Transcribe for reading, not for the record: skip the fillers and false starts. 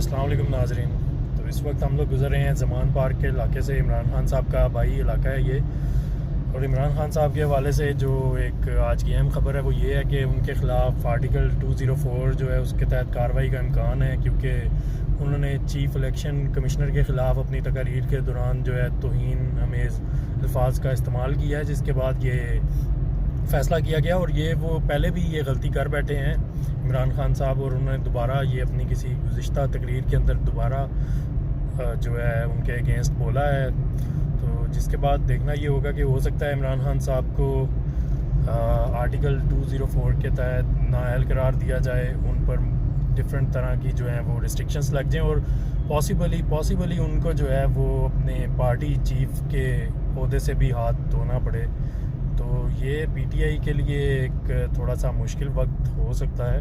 अस्सलाम वालेकुम नाजरीन। तो इस वक्त हम लोग गुजर रहे हैं ज़मान पार्क के इलाके से। इमरान खान साहब का आबाई इलाका है ये, और इमरान खान साहब के हवाले से जो एक आज की अहम खबर है वो ये है कि उनके ख़िलाफ़ आर्टिकल 204 जो है उसके तहत कार्रवाई का इम्कान है, क्योंकि उन्होंने चीफ़ इलेक्शन कमिश्नर के ख़िलाफ़ अपनी तकरीर के दौरान जो है तौहीन अमेज़ अल्फाज का इस्तेमाल किया है, जिसके बाद ये फ़ैसला किया गया। और ये वो पहले भी ये गलती कर बैठे हैं इमरान खान साहब, और उन्होंने दोबारा ये अपनी किसी गुज़िश्ता तकरीर के अंदर दोबारा जो है उनके अगेंस्ट बोला है। तो जिसके बाद देखना ये होगा कि हो सकता है इमरान खान साहब को आर्टिकल 204 के तहत नाअहल करार दिया जाए, उन पर डिफरेंट तरह की जो है वो रिस्ट्रिक्शंस लग जाएँ, और पॉसिबली उनको जो है वो अपने पार्टी चीफ के ओहदे से भी हाथ धोना पड़े। तो ये पीटीआई के लिए एक थोड़ा सा मुश्किल वक्त हो सकता है।